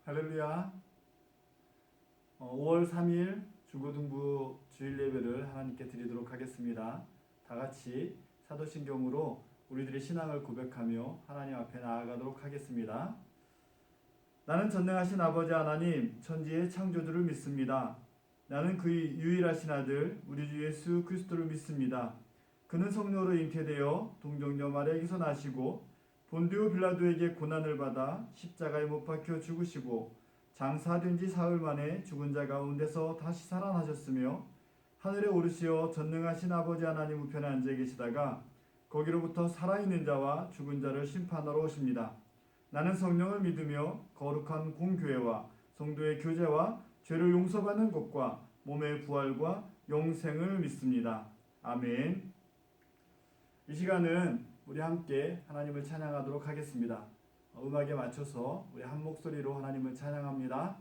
할렐루야. 5월 3일 주고등부 주일 예배를 하나님께 드리도록 하겠습니다. 다 같이 사도신경으로 우리들의 신앙을 고백하며 하나님 앞에 나아가도록 하겠습니다. 나는 전능하신 아버지 하나님, 천지의 창조주를 믿습니다. 나는 그의 유일하신 아들, 우리 주 예수 그리스도를 믿습니다. 그는 성령으로 잉태되어 동정녀 마리아에게서 나시고 본디오 빌라도에게 고난을 받아 십자가에 못 박혀 죽으시고 장사된 지 사흘 만에 죽은 자 가운데서 다시 살아나셨으며 하늘에 오르시어 전능하신 아버지 하나님 우편에 앉아 계시다가 거기로부터 살아있는 자와 죽은 자를 심판하러 오십니다. 나는 성령을 믿으며 거룩한 공교회와 성도의 교제와 죄를 용서받는 것과 몸의 부활과 영생을 믿습니다. 아멘. 이 시간은 우리 함께 하나님을 찬양하도록 하겠습니다. 음악에 맞춰서 우리 한 목소리로 하나님을 찬양합니다.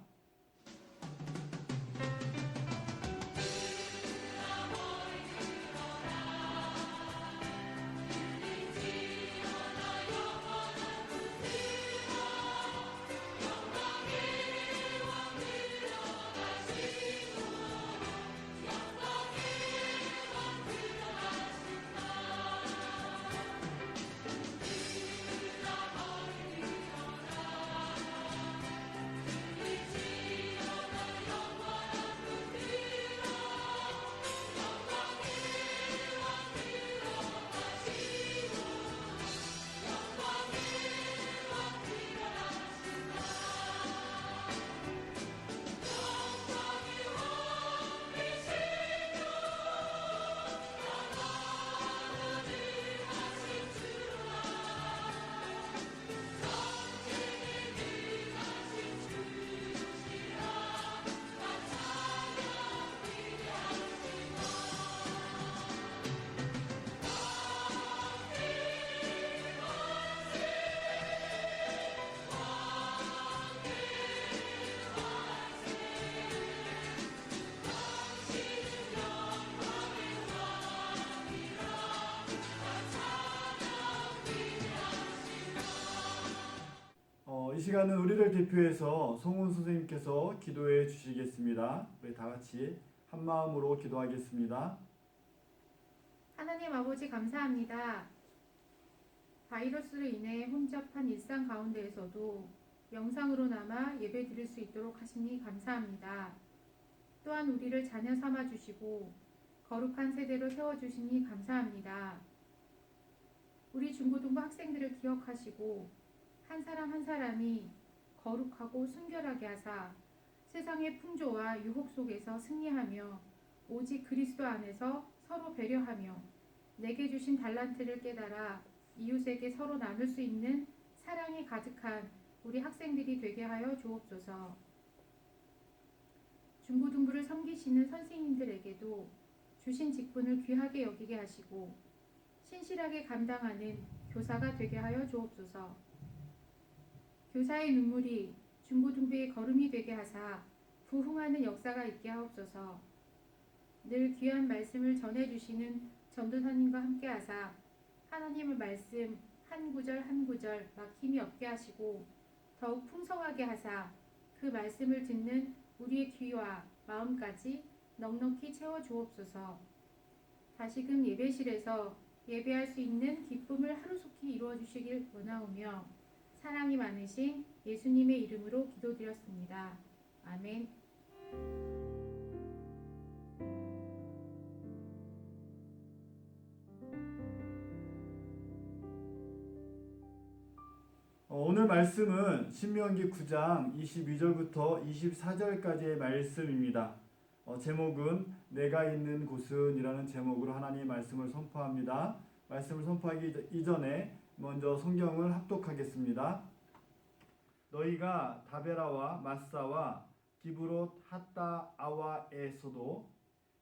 이 시간은 우리를 대표해서 송은 선생님께서 기도해 주시겠습니다. 우리 다 같이 한 마음으로 기도하겠습니다. 하나님 아버지 감사합니다. 바이러스로 인해 혼잡한 일상 가운데에서도 영상으로나마 예배 드릴 수 있도록 하시니 감사합니다. 또한 우리를 자녀 삼아 주시고 거룩한 세대로 세워주시니 감사합니다. 우리 중고등부 학생들을 기억하시고 한 사람 한 사람이 거룩하고 순결하게 하사 세상의 풍조와 유혹 속에서 승리하며 오직 그리스도 안에서 서로 배려하며 내게 주신 달란트를 깨달아 이웃에게 서로 나눌 수 있는 사랑이 가득한 우리 학생들이 되게 하여 주옵소서. 중고등부를 섬기시는 선생님들에게도 주신 직분을 귀하게 여기게 하시고 신실하게 감당하는 교사가 되게 하여 주옵소서. 교사의 눈물이 중고등부의 걸음이 되게 하사 부흥하는 역사가 있게 하옵소서. 늘 귀한 말씀을 전해주시는 전도사님과 함께 하사 하나님의 말씀 한 구절 한 구절 막힘이 없게 하시고 더욱 풍성하게 하사 그 말씀을 듣는 우리의 귀와 마음까지 넉넉히 채워 주옵소서. 다시금 예배실에서 예배할 수 있는 기쁨을 하루속히 이루어 주시길 원하오며 사랑이 많으신 예수님의 이름으로 기도드렸습니다. 아멘. 오늘 말씀은 신명기 9장 22절부터 24절까지의 말씀입니다. 제목은 내가 있는 곳은 이라는 제목으로 하나님의 말씀을 선포합니다. 말씀을 선포하기 이전에 먼저 성경을 합독하겠습니다. 너희가 다베라와 마사와 기브롯 핫다아와에서도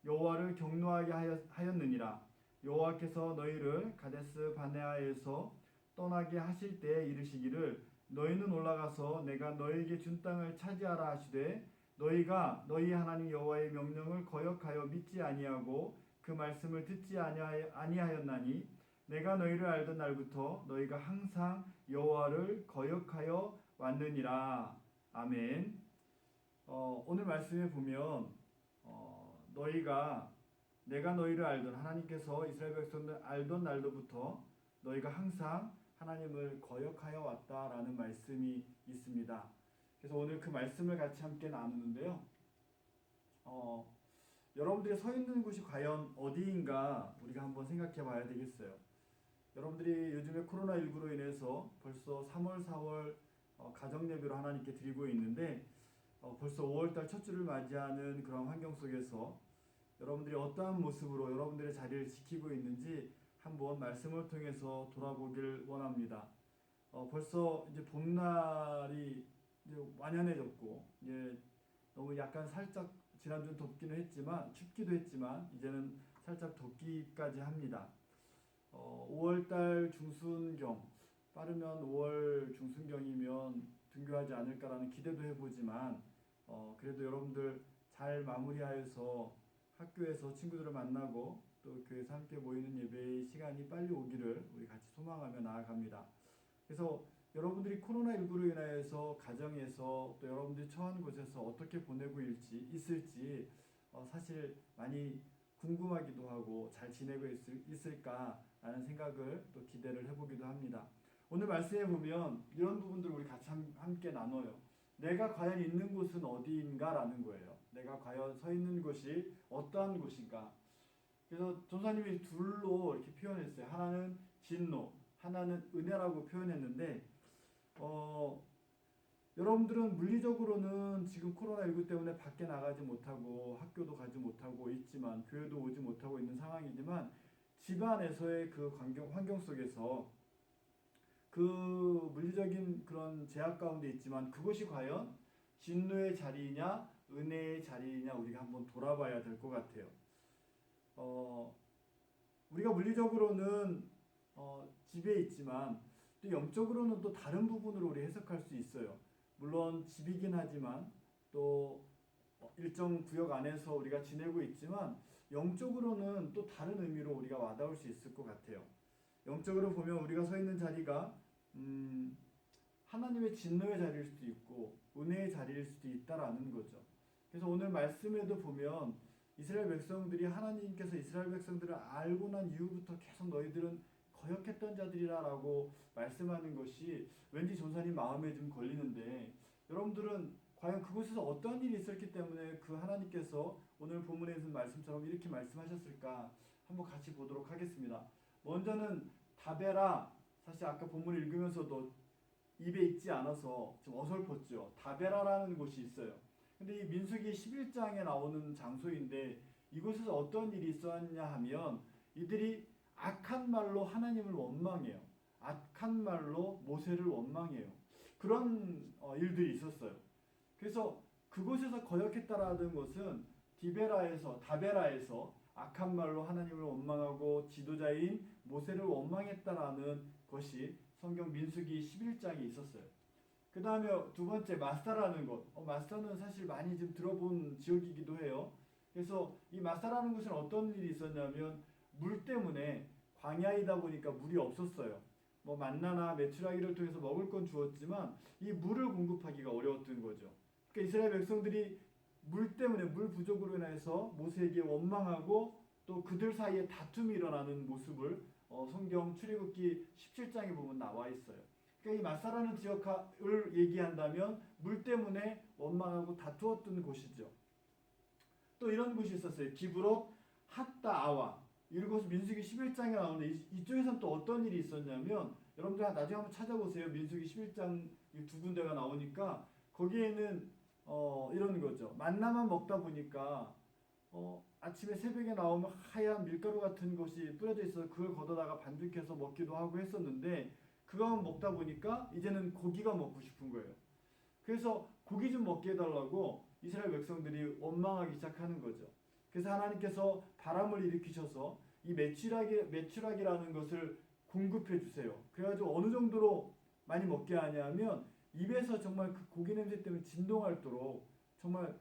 여호와를 경노하게 하였느니라. 여호와께서 너희를 가데스 바네아에서 떠나게 하실 때에 이르시기를 너희는 올라가서 내가 너희에게 준 땅을 차지하라 하시되 너희가 너희 하나님 여호와의 명령을 거역하여 믿지 아니하고 그 말씀을 듣지 아니하였나니 내가 너희를 알던 날부터 너희가 항상 여호와를 거역하여 왔느니라. 아멘. 오늘 말씀에 보면 내가 너희를 알던 하나님께서 이스라엘 백성들 알던 날로부터 너희가 항상 하나님을 거역하여 왔다라는 말씀이 있습니다. 그래서 오늘 그 말씀을 같이 함께 나누는데요. 여러분들이 서 있는 곳이 과연 어디인가 우리가 한번 생각해 봐야 되겠어요. 여러분들이 요즘에 코로나19로 인해서 벌써 3월, 4월 가정 예배로 하나님께 드리고 있는데 벌써 5월달 첫 주를 맞이하는 그런 환경 속에서 여러분들이 어떠한 모습으로 여러분들의 자리를 지키고 있는지 한번 말씀을 통해서 돌아보길 원합니다. 벌써 이제 봄날이 이제 완연해졌고 이제 너무 약간 살짝 지난주는 덥기는 했지만 춥기도 했지만 이제는 살짝 덥기까지 합니다. 5월달 중순경 빠르면 5월 중순경이면 등교하지 않을까라는 기대도 해보지만 그래도 여러분들 잘 마무리하여서 학교에서 친구들을 만나고 또 교회에서 함께 모이는 예배의 시간이 빨리 오기를 우리 같이 소망하며 나아갑니다. 그래서 여러분들이 코로나19로 인하여서 가정에서 또 여러분들이 처한 곳에서 어떻게 보내고 있을지 사실 많이 궁금하기도 하고 잘 지내고 있을까라는 생각을 또 기대를 해보기도 합니다. 오늘 말씀에 보면 이런 부분들을 우리 같이 함께 나눠요. 내가 과연 있는 곳은 어디인가라는 거예요. 내가 과연 서 있는 곳이 어떠한 곳인가. 그래서 전사님이 둘로 이렇게 표현했어요. 하나는 진노, 하나는 은혜라고 표현했는데 여러분들은 물리적으로는 지금 코로나19 때문에 밖에 나가지 못하고 학교도 가지 못하고 있지만 교회도 오지 못하고 있는 상황이지만 집안에서의 그 환경 속에서 그 물리적인 그런 제약 가운데 있지만 그것이 과연 진노의 자리이냐 은혜의 자리이냐 우리가 한번 돌아봐야 될 것 같아요. 우리가 물리적으로는 집에 있지만 또 영적으로는 또 다른 부분으로 우리 해석할 수 있어요. 물론 집이긴 하지만 또 일정 구역 안에서 우리가 지내고 있지만 영적으로는 또 다른 의미로 우리가 와닿을 수 있을 것 같아요. 영적으로 보면 우리가 서 있는 자리가 하나님의 진노의 자리일 수도 있고 은혜의 자리일 수도 있다라는 거죠. 그래서 오늘 말씀에도 보면 이스라엘 백성들이 하나님께서 이스라엘 백성들을 알고 난 이후부터 계속 너희들은 거역했던 자들이라라고 말씀하는 것이 왠지 전사님 마음에 좀 걸리는데 여러분들은 과연 그곳에서 어떠한 일이 있었기 때문에 그 하나님께서 오늘 본문에 있는 말씀처럼 이렇게 말씀하셨을까 한번 같이 보도록 하겠습니다. 먼저는 다베라, 사실 아까 본문을 읽으면서도 입에 있지 않아서 좀 어설펐죠. 다베라라는 곳이 있어요. 근데 이 민수기 11장에 나오는 장소인데 이곳에서 어떤 일이 있었냐 하면 이들이 악한 말로 하나님을 원망해요. 악한 말로 모세를 원망해요. 그런 일들이 있었어요. 그래서 그곳에서 거역했다라는 것은 다베라에서 악한 말로 하나님을 원망하고 지도자인 모세를 원망했다라는 것이 성경 민수기 11장에 있었어요. 그 다음에 두 번째 마사라는 곳. 마사는 사실 많이 좀 들어본 지역이기도 해요. 그래서 이 마사라는 곳은 어떤 일이 있었냐면 물 때문에 광야이다 보니까 물이 없었어요. 뭐 만나나 메추라기를 통해서 먹을 건 주었지만 이 물을 공급하기가 어려웠던 거죠. 그러니까 이스라엘 백성들이 물 때문에 물 부족으로 인해서 모세에게 원망하고 또 그들 사이에 다툼이 일어나는 모습을 성경 출애굽기 17장에 보면 나와 있어요. 그러니까 이 마사라는 지역을 얘기한다면 물 때문에 원망하고 다투었던 곳이죠. 또 이런 곳이 있었어요. 기브롯 핫다아와. 이곳 민수기 11장에 나오는데 이쪽에서는 또 어떤 일이 있었냐면 여러분들 나중에 한번 찾아보세요. 민수기 11장 두 군데가 나오니까 거기에는 이런 거죠. 만나만 먹다 보니까 아침에 새벽에 나오면 하얀 밀가루 같은 것이 뿌려져 있어서 그걸 걷어다가 반죽해서 먹기도 하고 했었는데 그거만 먹다 보니까 이제는 고기가 먹고 싶은 거예요. 그래서 고기 좀 먹게 해달라고 이스라엘 백성들이 원망하기 시작하는 거죠. 그래서 하나님께서 바람을 일으키셔서 이 메추라기라는 것을 공급해 주세요. 그래가지고 어느 정도로 많이 먹게 하냐면 입에서 정말 그 고기 냄새 때문에 진동할도록 정말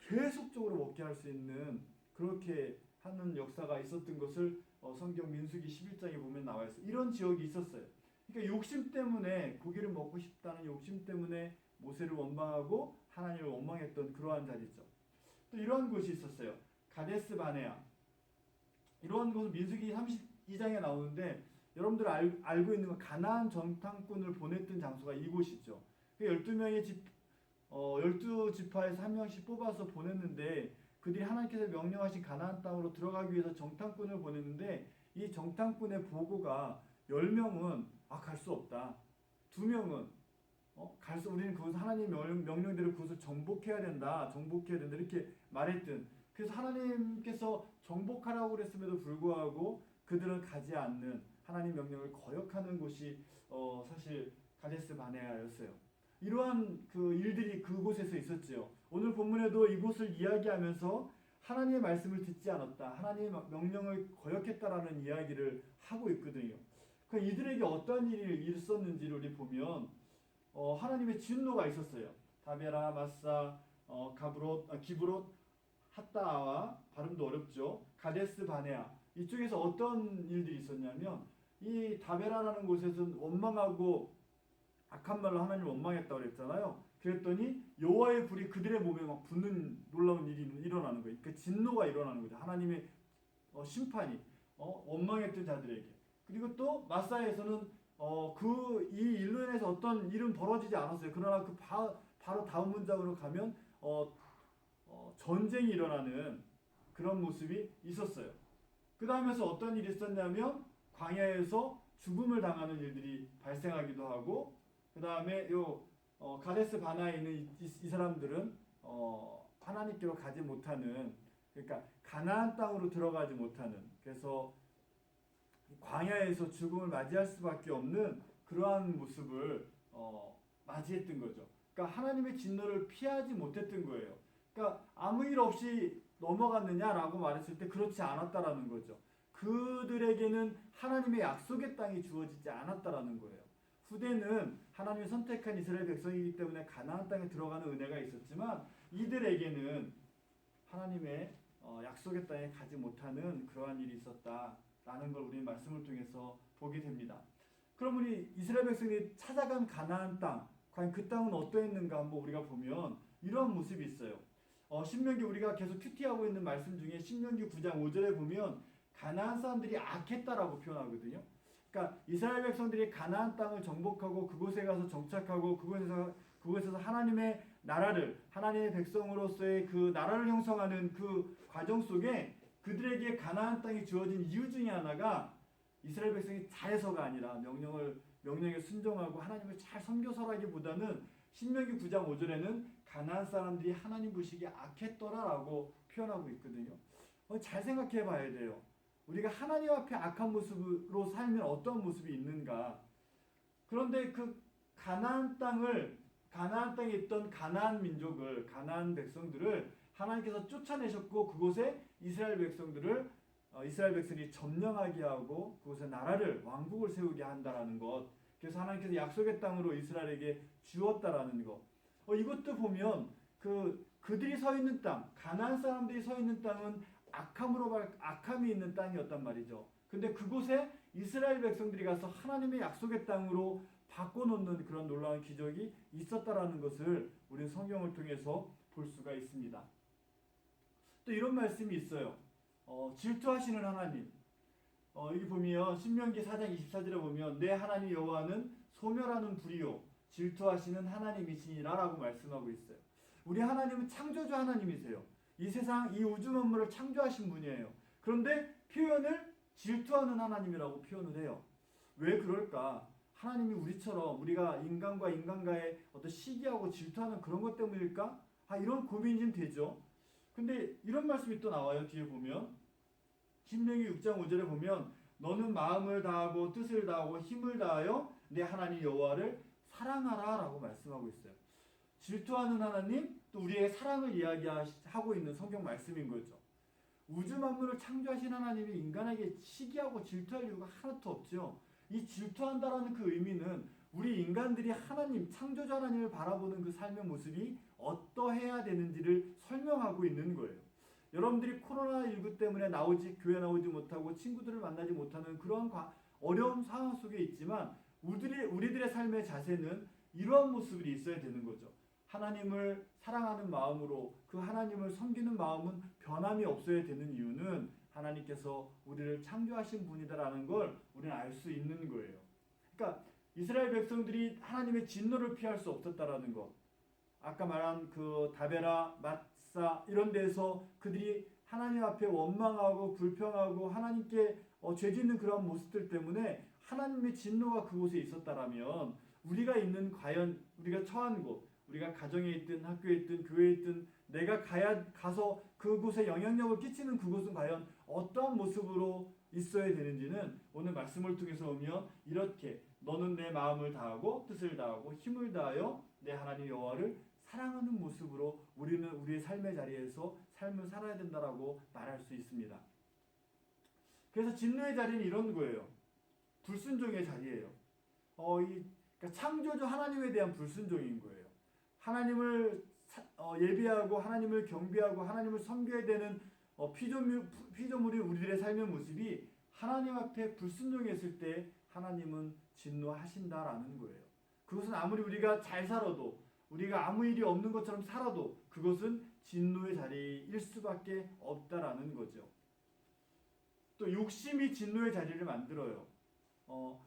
계속적으로 먹게 할 수 있는 그렇게 하는 역사가 있었던 것을 성경 민수기 11장에 보면 나와 있어요. 이런 지역이 있었어요. 그러니까 욕심 때문에 고기를 먹고 싶다는 욕심 때문에 모세를 원망하고 하나님을 원망했던 그러한 자리죠. 또 이러한 곳이 있었어요. 가데스 바네아. 이러한 곳은 민수기 32장에 나오는데 여러분들 알고 있는 건 가나안 정탐꾼을 보냈던 장소가 이곳이죠. 12명의 12지파에서 한 명씩 뽑아서 보냈는데 그들이 하나님께서 명령하신 가나안 땅으로 들어가기 위해서 정탐꾼을 보냈는데 이 정탐꾼의 보고가 10명은 갈 수 없다. 2명은 우리는 그것을 하나님 명령대로 그것을 정복해야 된다. 이렇게 말했든 그래서 하나님께서 정복하라고 그랬음에도 불구하고 그들은 가지 않는 하나님 명령을 거역하는 곳이 사실 가데스 바네아였어요. 이러한 그 일들이 그곳에서 있었지요. 오늘 본문에도 이곳을 이야기하면서 하나님의 말씀을 듣지 않았다. 하나님의 명령을 거역했다라는 이야기를 하고 있거든요. 그러니까 이들에게 어떠한 일이 있었는지를 우리 보면 하나님의 진노가 있었어요. 다베라, 마사, 기브롯, 핫다와 발음도 어렵죠. 가데스 바네아. 이쪽에서 어떤 일들이 있었냐면 이 다베라라는 곳에서는 원망하고 악한 말로 하나님을 원망했다고 그랬잖아요. 그랬더니 여호와의 불이 그들의 몸에 막 붙는 놀라운 일이 일어나는 거예요. 그 진노가 일어나는 거죠. 하나님의 심판이 원망했던 자들에게. 그리고 또 마사에서는 이 일로 인해서 어떤 일은 벌어지지 않았어요. 그러나 그 바로 다음 문장으로 가면 전쟁이 일어나는 그런 모습이 있었어요. 그 다음에서 어떤 일이 있었냐면 광야에서 죽음을 당하는 일들이 발생하기도 하고 그 다음에 가데스 바나에 있는 이 사람들은 하나님께로 가지 못하는 그러니까 가나안 땅으로 들어가지 못하는 그래서 광야에서 죽음을 맞이할 수밖에 없는 그러한 모습을 맞이했던 거죠. 그러니까 하나님의 진노를 피하지 못했던 거예요. 그러니까 아무 일 없이 넘어갔느냐라고 말했을 때 그렇지 않았다라는 거죠. 그들에게는 하나님의 약속의 땅이 주어지지 않았다라는 거예요. 후대는 하나님이 선택한 이스라엘 백성이기 때문에 가나안 땅에 들어가는 은혜가 있었지만 이들에게는 하나님의 약속의 땅에 가지 못하는 그러한 일이 있었다라는 걸 우리 말씀을 통해서 보게 됩니다. 그럼 우리 이스라엘 백성이 찾아간 가나안 땅, 과연 그 땅은 어떠했는가 한번 우리가 보면 이런 모습이 있어요. 신명기 우리가 계속 큐티하고 있는 말씀 중에 신명기 9장 5절에 보면 가나안 사람들이 악했다라고 표현하거든요. 그러니까 이스라엘 백성들이 가나안 땅을 정복하고 그곳에 가서 정착하고 그곳에서 하나님의 나라를 하나님의 백성으로서의 그 나라를 형성하는 그 과정 속에 그들에게 가나안 땅이 주어진 이유 중에 하나가 이스라엘 백성이 잘해서가 아니라 명령에 순종하고 하나님을 잘 섬겨서라기보다는 신명기 9장 5절에는 가나안 사람들이 하나님 보시기에 악했더라라고 표현하고 있거든요. 잘 생각해 봐야 돼요. 우리가 하나님 앞에 악한 모습으로 살면 어떤 모습이 있는가. 그런데 그 가나안 땅에 있던 가나안 민족을 가나안 백성들을 하나님께서 쫓아내셨고 그곳에 이스라엘 백성이 점령하게 하고 그곳에 나라를 왕국을 세우게 한다라는 것. 그래서 하나님께서 약속의 땅으로 이스라엘에게 주었다라는 것. 이것도 보면 그들이 서 있는 땅, 가나안 사람들이 서 있는 땅은 악함이 있는 땅이었단 말이죠. 근데 그곳에 이스라엘 백성들이 가서 하나님의 약속의 땅으로 바꿔놓는 그런 놀라운 기적이 있었다라는 것을 우리는 성경을 통해서 볼 수가 있습니다. 또 이런 말씀이 있어요. 질투하시는 하나님. 여기 보면 신명기 4장 24절에 보면 내 하나님 여호와는 소멸하는 불이요 질투하시는 하나님이시니라 라고 말씀하고 있어요. 우리 하나님은 창조주 하나님이세요. 이 세상 이 우주 만물을 창조하신 분이에요. 그런데 표현을 질투하는 하나님이라고 표현을 해요. 왜 그럴까? 하나님이 우리가 인간과 인간과의 어떤 시기하고 질투하는 그런 것 때문일까? 이런 고민이 좀 되죠. 근데 이런 말씀이 또 나와요. 뒤에 보면 신명기 6장 5절에 보면 너는 마음을 다하고 뜻을 다하고 힘을 다하여 내 하나님 여호와를 사랑하라 라고 말씀하고 있어요. 질투하는 하나님, 또 우리의 사랑을 이야기하고 있는 성경 말씀인 거죠. 우주 만물을 창조하신 하나님이 인간에게 시기하고 질투할 이유가 하나도 없죠. 이 질투한다라는 그 의미는 우리 인간들이 하나님, 창조주 하나님을 바라보는 그 삶의 모습이 어떠해야 되는지를 설명하고 있는 거예요. 여러분들이 코로나19 때문에 교회 나오지 못하고 친구들을 만나지 못하는 그런 어려운 상황 속에 있지만 우리들의 삶의 자세는 이러한 모습이 있어야 되는 거죠. 하나님을 사랑하는 마음으로 그 하나님을 섬기는 마음은 변함이 없어야 되는 이유는 하나님께서 우리를 창조하신 분이다라는 걸 우리는 알 수 있는 거예요. 그러니까 이스라엘 백성들이 하나님의 진노를 피할 수 없었다라는 것. 아까 말한 그 다베라, 마사 이런 데서 그들이 하나님 앞에 원망하고 불평하고 하나님께 죄짓는 그런 모습들 때문에 하나님의 진노가 그곳에 있었다라면 우리가 있는 과연 우리가 처한 곳, 우리가 가정에 있든 학교에 있든 교회에 있든 내가 가서 그곳에 영향력을 끼치는 그곳은 과연 어떠한 모습으로 있어야 되는지는 오늘 말씀을 통해서 보면 이렇게 너는 내 마음을 다하고 뜻을 다하고 힘을 다하여 내 하나님 여호와를 사랑하는 모습으로 우리는 우리의 삶의 자리에서 삶을 살아야 된다라고 말할 수 있습니다. 그래서 진노의 자리는 이런 거예요. 불순종의 자리예요. 그러니까 창조주 하나님에 대한 불순종인 거예요. 하나님을 예비하고 하나님을 경배하고 하나님을 섬겨야 되는 피조물인 우리들의 삶의 모습이 하나님 앞에 불순종했을 때 하나님은 진노하신다라는 거예요. 그것은 아무리 우리가 잘 살아도 우리가 아무 일이 없는 것처럼 살아도 그것은 진노의 자리일 수밖에 없다라는 거죠. 또 욕심이 진노의 자리를 만들어요.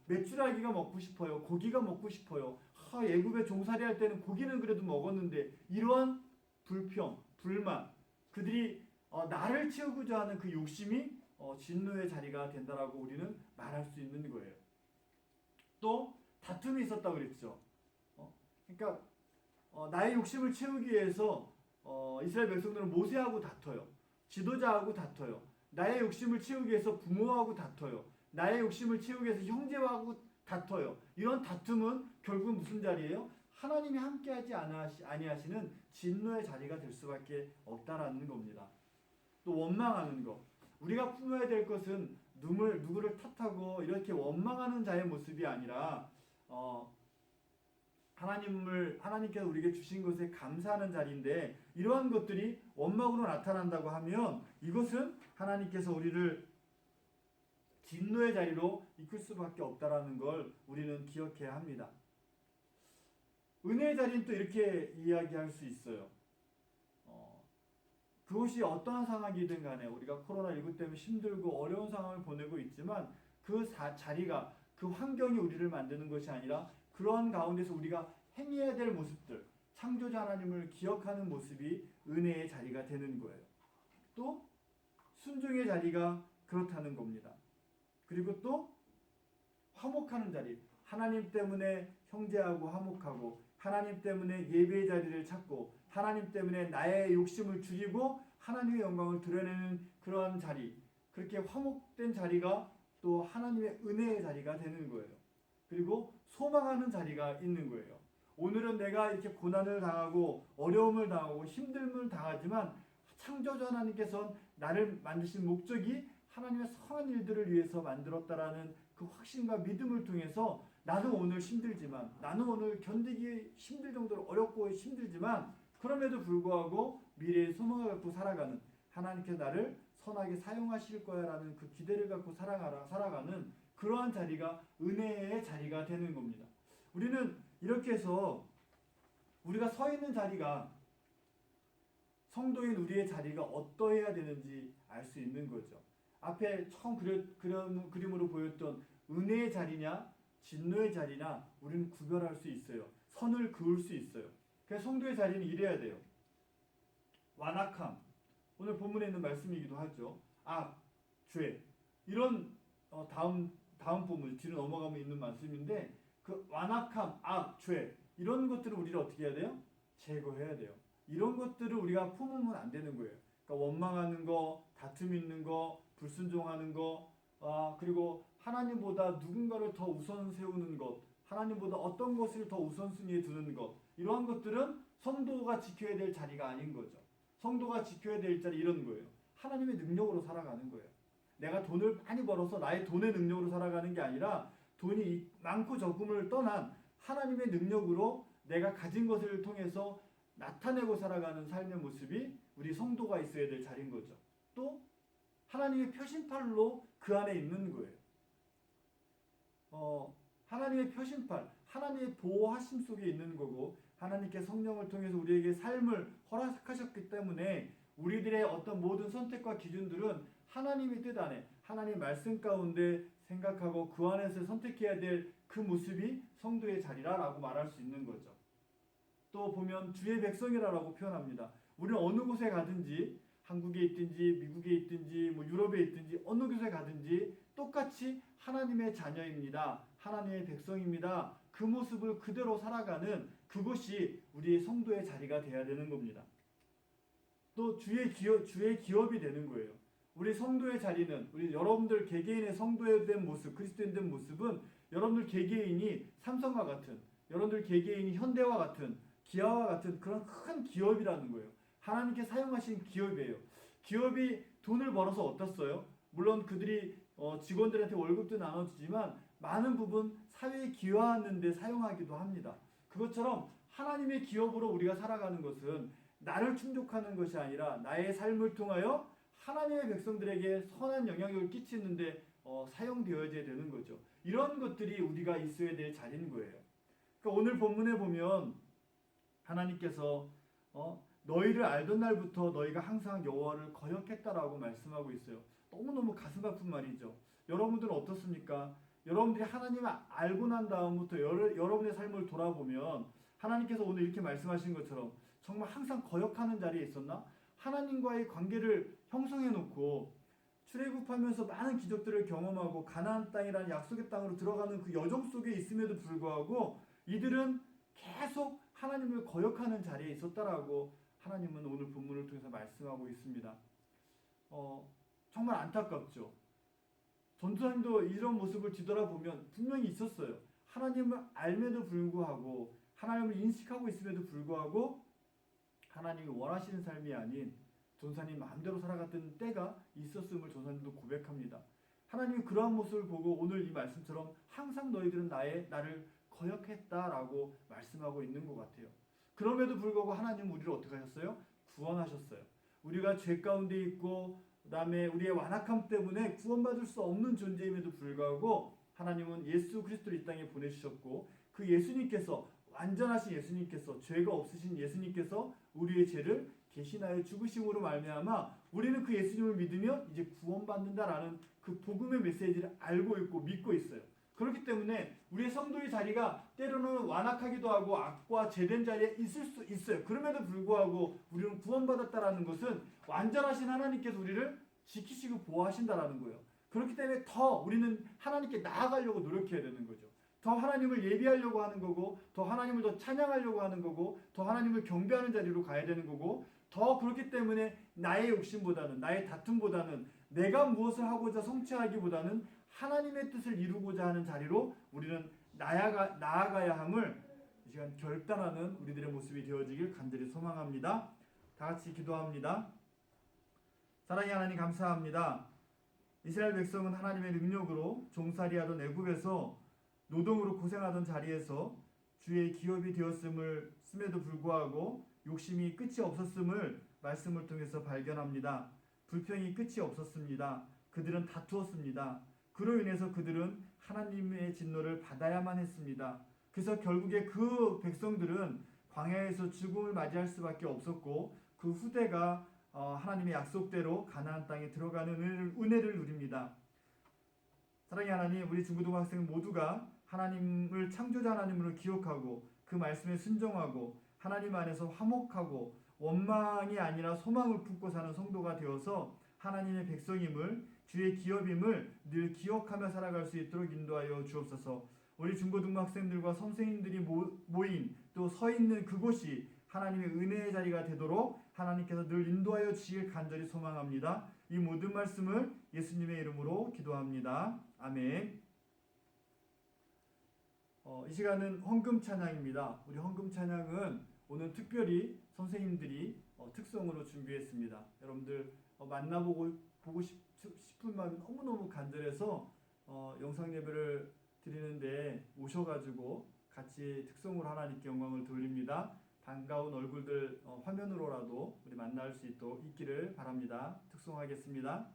메추라기가 먹고 싶어요. 고기가 먹고 싶어요. 애굽에 종살이 할 때는 고기는 그래도 먹었는데 이러한 불평, 불만 그들이 나를 채우고자 하는 그 욕심이 진노의 자리가 된다라고 우리는 말할 수 있는 거예요. 또 다툼이 있었다고 그랬죠. 그러니까 나의 욕심을 채우기 위해서 이스라엘 백성들은 모세하고 다퉈요. 지도자하고 다퉈요. 나의 욕심을 채우기 위해서 부모하고 다퉈요. 나의 욕심을 채우기 위해서 형제하고 다퉈요. 이런 다툼은 결국 무슨 자리예요? 하나님이 함께하지 아니하시는 진노의 자리가 될 수밖에 없다라는 겁니다. 또 원망하는 것. 우리가 품어야 될 것은 누구를 탓하고 이렇게 원망하는 자의 모습이 아니라 하나님께서 우리에게 주신 것에 감사하는 자리인데 이러한 것들이 원망으로 나타난다고 하면 이것은 하나님께서 우리를 진노의 자리로 이끌 수밖에 없다라는 걸 우리는 기억해야 합니다. 은혜의 자리는 또 이렇게 이야기할 수 있어요. 그것이 어떠한 상황이든 간에 우리가 코로나19 때문에 힘들고 어려운 상황을 보내고 있지만 그 자리가 그 환경이 우리를 만드는 것이 아니라 그러한 가운데서 우리가 행해야 될 모습들, 창조자 하나님을 기억하는 모습이 은혜의 자리가 되는 거예요. 또 순종의 자리가 그렇다는 겁니다. 그리고 또 화목하는 자리, 하나님 때문에 형제하고 화목하고 하나님 때문에 예배의 자리를 찾고 하나님 때문에 나의 욕심을 줄이고 하나님의 영광을 드러내는 그러한 자리, 그렇게 화목된 자리가 또 하나님의 은혜의 자리가 되는 거예요. 그리고 소망하는 자리가 있는 거예요. 오늘은 내가 이렇게 고난을 당하고 어려움을 당하고 힘듦을 당하지만 창조주 하나님께서는 나를 만드신 목적이 하나님의 선한 일들을 위해서 만들었다라는 그 확신과 믿음을 통해서 나는 오늘 힘들지만 나는 오늘 견디기 힘들 정도로 어렵고 힘들지만 그럼에도 불구하고 미래의 소망을 갖고 살아가는 하나님께서 나를 선하게 사용하실 거야라는 그 기대를 갖고 살아가는 그러한 자리가 은혜의 자리가 되는 겁니다. 우리는 이렇게 해서 우리가 서 있는 자리가 성도인 우리의 자리가 어떠해야 되는지 알 수 있는 거죠. 앞에 처음 그림으로 보였던 은혜의 자리냐 진노의 자리나 우리는 구별할 수 있어요. 선을 그을 수 있어요. 그래서 성도의 자리는 이래야 돼요. 완악함, 오늘 본문에 있는 말씀이기도 하죠. 악, 죄 이런 다음 본문 뒤로 넘어가면 있는 말씀인데 그 완악함, 악, 죄 이런 것들을 우리가 어떻게 해야 돼요? 제거해야 돼요. 이런 것들을 우리가 품으면 안 되는 거예요. 그러니까 원망하는 거, 다툼 있는 거, 불순종하는 거, 그리고 하나님보다 누군가를 더 우선 세우는 것, 하나님보다 어떤 것을 더 우선순위에 두는 것, 이러한 것들은 성도가 지켜야 될 자리가 아닌 거죠. 성도가 지켜야 될 자리 이런 거예요. 하나님의 능력으로 살아가는 거예요. 내가 돈을 많이 벌어서 나의 돈의 능력으로 살아가는 게 아니라 돈이 많고 적음을 떠난 하나님의 능력으로 내가 가진 것을 통해서 나타내고 살아가는 삶의 모습이 우리 성도가 있어야 될 자리인 거죠. 또 하나님의 표신팔로 그 안에 있는 거예요. 하나님의 표신팔, 하나님의 보호하심 속에 있는 거고 하나님께 성령을 통해서 우리에게 삶을 허락하셨기 때문에 우리들의 어떤 모든 선택과 기준들은 하나님의 뜻 안에 하나님의 말씀 가운데 생각하고 그 안에서 선택해야 될 그 모습이 성도의 자리라라고 말할 수 있는 거죠. 또 보면 주의 백성이라고 표현합니다. 우리는 어느 곳에 가든지 한국에 있든지 미국에 있든지 유럽에 있든지 어느 곳에 가든지 똑같이 하나님의 자녀입니다. 하나님의 백성입니다. 그 모습을 그대로 살아가는 그것이 우리의 성도의 자리가 되어야 되는 겁니다. 또 주의 기업이 되는 거예요. 우리 성도의 자리는 우리 여러분들 개개인의 성도에 된 모습, 그리스도인 된 모습은 여러분들 개개인이 삼성과 같은, 여러분들 개개인이 현대와 같은, 기아와 같은 그런 큰 기업이라는 거예요. 하나님께 사용하신 기업이에요. 기업이 돈을 벌어서 어떻어요? 물론 그들이 직원들한테 월급도 나눠주지만 많은 부분 사회에 기여하는 데 사용하기도 합니다. 그것처럼 하나님의 기업으로 우리가 살아가는 것은 나를 충족하는 것이 아니라 나의 삶을 통하여 하나님의 백성들에게 선한 영향력을 끼치는데 사용되어야 되는 거죠. 이런 것들이 우리가 있어야 될 자리인 거예요. 그러니까 오늘 본문에 보면 하나님께서 너희를 알던 날부터 너희가 항상 여호와를 거역했다라고 말씀하고 있어요. 너무너무 가슴 아픈 말이죠. 여러분들은 어떻습니까? 여러분들이 하나님을 알고 난 다음부터 여러분의 삶을 돌아보면 하나님께서 오늘 이렇게 말씀하신 것처럼 정말 항상 거역하는 자리에 있었나? 하나님과의 관계를 형성해 놓고 출애굽하면서 많은 기적들을 경험하고 가나안 땅이라는 약속의 땅으로 들어가는 그 여정 속에 있음에도 불구하고 이들은 계속 하나님을 거역하는 자리에 있었다라고 하나님은 오늘 본문을 통해서 말씀하고 있습니다. 정말 안타깝죠. 전도사님도 이런 모습을 뒤돌아보면 분명히 있었어요. 하나님을 알면도 불구하고 하나님을 인식하고 있음에도 불구하고 하나님이 원하시는 삶이 아닌 전사님 마음대로 살아갔던 때가 있었음을 전사님도 고백합니다. 하나님이 그러한 모습을 보고 오늘 이 말씀처럼 항상 너희들은 나를 거역했다라고 말씀하고 있는 것 같아요. 그럼에도 불구하고 하나님은 우리를 어떻게 하셨어요? 구원하셨어요. 우리가 죄 가운데 있고 그 다음에 우리의 완악함 때문에 구원받을 수 없는 존재임에도 불구하고 하나님은 예수 그리스도를 이 땅에 보내주셨고 그 예수님께서 완전하신 예수님께서 죄가 없으신 예수님께서 우리의 죄를 대신하여 죽으심으로 말미암아 우리는 그 예수님을 믿으면 이제 구원받는다라는 그 복음의 메시지를 알고 있고 믿고 있어요. 그렇기 때문에 우리의 성도의 자리가 때로는 완악하기도 하고 악과 죄된 자리에 있을 수 있어요. 그럼에도 불구하고 우리는 구원받았다라는 것은 완전하신 하나님께서 우리를 지키시고 보호하신다라는 거예요. 그렇기 때문에 더 우리는 하나님께 나아가려고 노력해야 되는 거죠. 더 하나님을 예비하려고 하는 거고 더 하나님을 더 찬양하려고 하는 거고 더 하나님을 경배하는 자리로 가야 되는 거고 더 그렇기 때문에 나의 욕심보다는 나의 다툼보다는 내가 무엇을 하고자 성취하기보다는 하나님의 뜻을 이루고자 하는 자리로 우리는 나아가야 함을 이 시간 결단하는 우리들의 모습이 되어지길 간절히 소망합니다. 다 같이 기도합니다. 사랑의 하나님 감사합니다. 이스라엘 백성은 하나님의 능력으로 종살이하던 애굽에서 노동으로 고생하던 자리에서 주의 기업이 되었음에도 불구하고 욕심이 끝이 없었음을 말씀을 통해서 발견합니다. 불평이 끝이 없었습니다. 그들은 다투었습니다. 그로 인해서 그들은 하나님의 진노를 받아야만 했습니다. 그래서 결국에 그 백성들은 광야에서 죽음을 맞이할 수밖에 없었고 그 후대가 하나님의 약속대로 가나안 땅에 들어가는 은혜를 누립니다. 사랑의 하나님, 우리 중고등학생 모두가 하나님을 창조자 하나님으로 기억하고 그 말씀에 순종하고 하나님 안에서 화목하고 원망이 아니라 소망을 품고 사는 성도가 되어서 하나님의 백성임을 주의 기업임을 늘 기억하며 살아갈 수 있도록 인도하여 주옵소서. 우리 중고등학생들과 선생님들이 모인 또 서 있는 그곳이 하나님의 은혜의 자리가 되도록 하나님께서 늘 인도하여 주시길 간절히 소망합니다. 이 모든 말씀을 예수님의 이름으로 기도합니다. 아멘. 이 시간은 헌금 찬양입니다. 우리 헌금 찬양은 오늘 특별히 선생님들이 특송으로 준비했습니다. 여러분들 만나보고 싶은 마음이 너무너무 간절해서 영상 예배를 드리는데 오셔가지고 같이 특송으로 하나님께 영광을 돌립니다. 반가운 얼굴들 화면으로라도 우리 만날 수 있기를 바랍니다. 특송하겠습니다.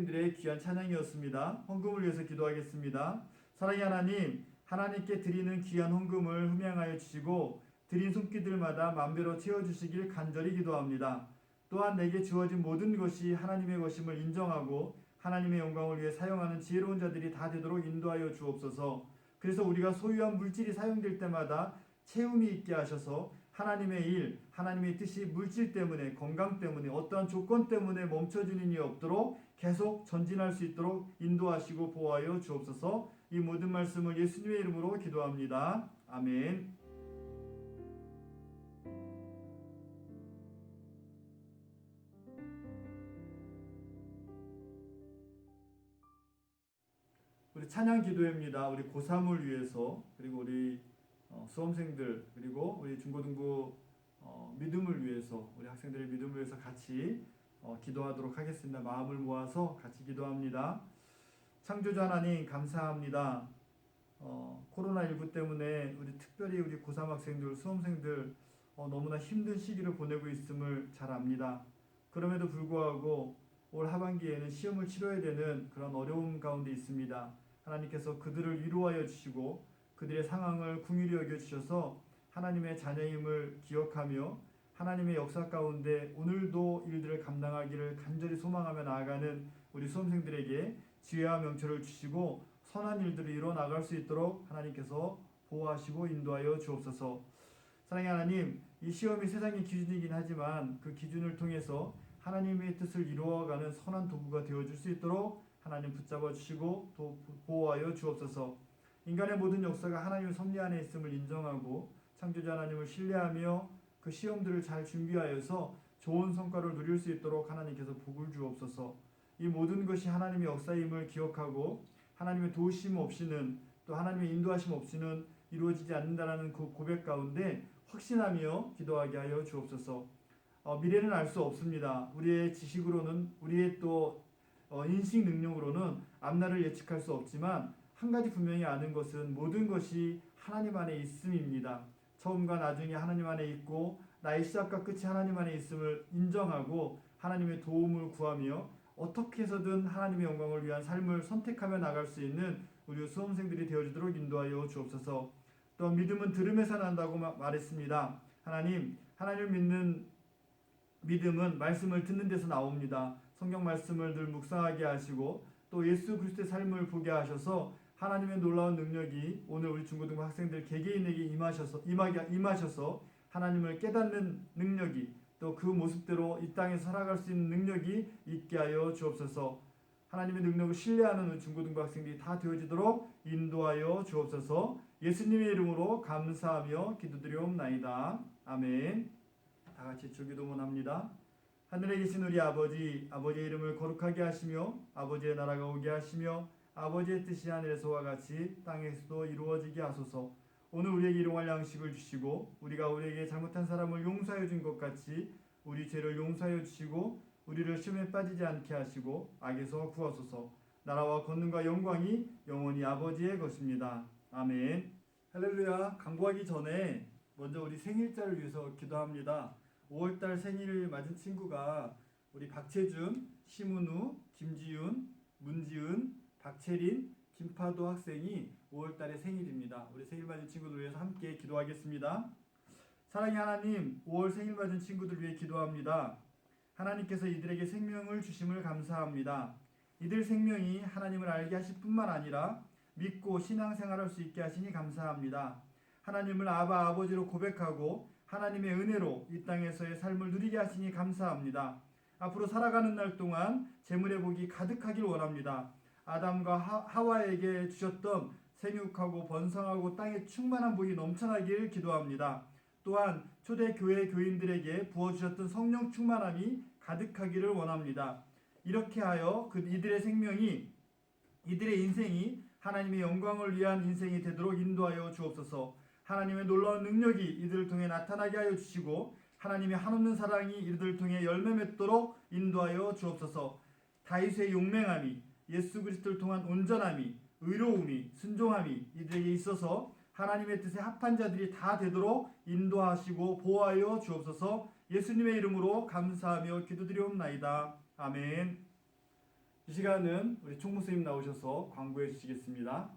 수험생들의 귀한 찬양이었습니다. 헌금을 위해서 기도하겠습니다. 사랑의 하나님, 하나님께 드리는 귀한 헌금을 흠양하여 주시고 드린 손길들마다 만배로 채워주시길 간절히 기도합니다. 또한 내게 주어진 모든 것이 하나님의 것임을 인정하고 하나님의 영광을 위해 사용하는 지혜로운 자들이 다 되도록 인도하여 주옵소서. 그래서 우리가 소유한 물질이 사용될 때마다 채움이 있게 하셔서 하나님의 일, 하나님의 뜻이 물질 때문에, 건강 때문에, 어떠한 조건 때문에 멈춰지는 일이 없도록 계속 전진할 수 있도록 인도하시고 보호하여 주옵소서. 이 모든 말씀을 예수님의 이름으로 기도합니다. 아멘. 우리 찬양 기도회입니다. 우리 고3을 위해서, 그리고 우리 수험생들, 그리고 우리 중고등부 믿음을 위해서, 우리 학생들의 믿음을 위해서 같이 기도하도록 하겠습니다. 마음을 모아서 같이 기도합니다. 창조주 하나님 감사합니다. 코로나19 때문에 우리 특별히 우리 고3 학생들, 수험생들 너무나 힘든 시기를 보내고 있음을 잘 압니다. 그럼에도 불구하고 올 하반기에는 시험을 치러야 되는 그런 어려움 가운데 있습니다. 하나님께서 그들을 위로하여 주시고 그들의 상황을 긍휼히 여겨 주셔서 하나님의 자녀임을 기억하며 하나님의 역사 가운데 오늘도 일들을 감당하기를 간절히 소망하며 나아가는 우리 수험생들에게 지혜와 명철을 주시고 선한 일들을 이뤄 나갈 수 있도록 하나님께서 보호하시고 인도하여 주옵소서. 사랑의 하나님, 이 시험이 세상의 기준이긴 하지만 그 기준을 통해서 하나님의 뜻을 이루어가는 선한 도구가 되어줄 수 있도록 하나님 붙잡아 주시고 보호하여 주옵소서. 인간의 모든 역사가 하나님의 섭리 안에 있음을 인정하고 창조주 하나님을 신뢰하며 그 시험들을 잘 준비하여서 좋은 성과를 누릴 수 있도록 하나님께서 복을 주옵소서. 이 모든 것이 하나님의 역사임을 기억하고 하나님의 도우심 없이는, 또 하나님의 인도하심 없이는 이루어지지 않는다라는 그 고백 가운데 확신하며 기도하게 하여 주옵소서. 미래는 알 수 없습니다. 우리의 지식으로는, 우리의 또 인식 능력으로는 앞날을 예측할 수 없지만 한 가지 분명히 아는 것은 모든 것이 하나님 안에 있음입니다. 처음과 나중이 하나님 안에 있고 나의 시작과 끝이 하나님 안에 있음을 인정하고 하나님의 도움을 구하며 어떻게 해서든 하나님의 영광을 위한 삶을 선택하며 나갈 수 있는 우리 수험생들이 되어주도록 인도하여 주옵소서. 또 믿음은 들음에서 난다고 말했습니다. 하나님을 믿는 믿음은 말씀을 듣는 데서 나옵니다. 성경 말씀을 늘 묵상하게 하시고 또 예수 그리스도의 삶을 보게 하셔서 하나님의 놀라운 능력이 오늘 우리 중고등부 학생들 개개인에게 임하셔서 하나님을 깨닫는 능력이, 또 그 모습대로 이 땅에서 살아갈 수 있는 능력이 있게 하여 주옵소서. 하나님의 능력을 신뢰하는 우리 중고등부 학생들이 다 되어지도록 인도하여 주옵소서. 예수님의 이름으로 감사하며 기도드리옵나이다. 아멘. 다 같이 주기도문 합니다. 하늘에 계신 우리 아버지, 아버지의 이름을 거룩하게 하시며 아버지의 나라가 오게 하시며 아버지의 뜻이 하늘에서와 같이 땅에서도 이루어지게 하소서. 오늘 우리에게 일용할 양식을 주시고 우리가 우리에게 잘못한 사람을 용서하여 준 것 같이 우리 죄를 용서하여 주시고 우리를 시험에 빠지지 않게 하시고 악에서 구하소서. 나라와 권능과 영광이 영원히 아버지의 것입니다. 아멘. 할렐루야. 강구하기 전에 먼저 우리 생일자를 위해서 기도합니다. 5월달 생일을 맞은 친구가 우리 박채준, 심은우, 김지윤, 문지은, 박채린, 김파도 학생이 5월달에 생일입니다. 우리 생일 맞은 친구들 위해서 함께 기도하겠습니다. 사랑의 하나님, 5월 생일 맞은 친구들 위해 기도합니다. 하나님께서 이들에게 생명을 주심을 감사합니다. 이들 생명이 하나님을 알게 하실 뿐만 아니라 믿고 신앙생활할 수 있게 하시니 감사합니다. 하나님을 아바 아버지로 고백하고 하나님의 은혜로 이 땅에서의 삶을 누리게 하시니 감사합니다. 앞으로 살아가는 날 동안 재물의 복이 가득하길 원합니다. 아담과 하와에게 주셨던 생육하고 번성하고 땅에 충만한 복이 넘쳐나길 기도합니다. 또한 초대교회 교인들에게 부어주셨던 성령 충만함이 가득하기를 원합니다. 이렇게 하여 이들의 생명이, 이들의 인생이 하나님의 영광을 위한 인생이 되도록 인도하여 주옵소서. 하나님의 놀라운 능력이 이들을 통해 나타나게 하여 주시고 하나님의 한없는 사랑이 이들을 통해 열매 맺도록 인도하여 주옵소서. 다윗의 용맹함이, 예수 그리스도를 통한 온전함이, 의로움이, 순종함이 이들에게 있어서 하나님의 뜻에 합한 자들이 다 되도록 인도하시고 보호하여 주옵소서. 예수님의 이름으로 감사하며 기도드리옵나이다. 아멘. 이 시간은 우리 총무스님 나오셔서 광고해 주시겠습니다.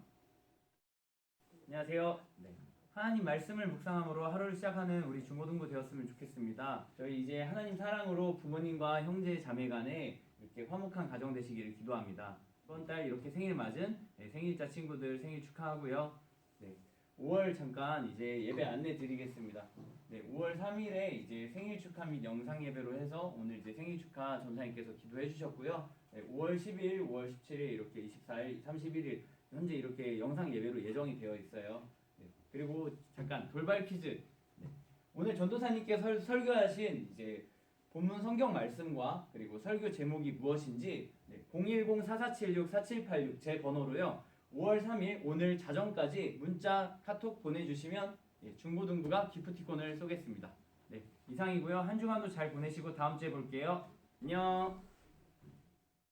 안녕하세요. 네. 하나님 말씀을 묵상함으로 하루를 시작하는 우리 중고등부 되었으면 좋겠습니다. 저희 이제 하나님 사랑으로 부모님과 형제 자매 간에 이렇게 화목한 가정 되시기를 기도합니다. 이번 달 이렇게 생일 맞은 생일자 친구들 생일 축하하고요. 네. 5월 잠깐 이제 예배 안내 드리겠습니다. 네, 5월 3일에 이제 생일 축하 및 영상 예배로 해서 오늘 이제 생일 축하 전사님께서 기도해 주셨고요. 네, 5월 10일, 5월 17일 이렇게 24일, 31일 현재 이렇게 영상 예배로 예정이 되어 있어요. 네, 그리고 잠깐 돌발 퀴즈. 네, 오늘 전도사님께 설교하신 이제 본문 성경 말씀과 그리고 설교 제목이 무엇인지 010-4476-4786 제 번호로요. 5월 3일 오늘 자정까지 문자 카톡 보내주시면 중고등부가 기프티콘을 쏘겠습니다. 네, 이상이고요. 한 주간도 잘 보내시고 다음 주에 볼게요. 안녕.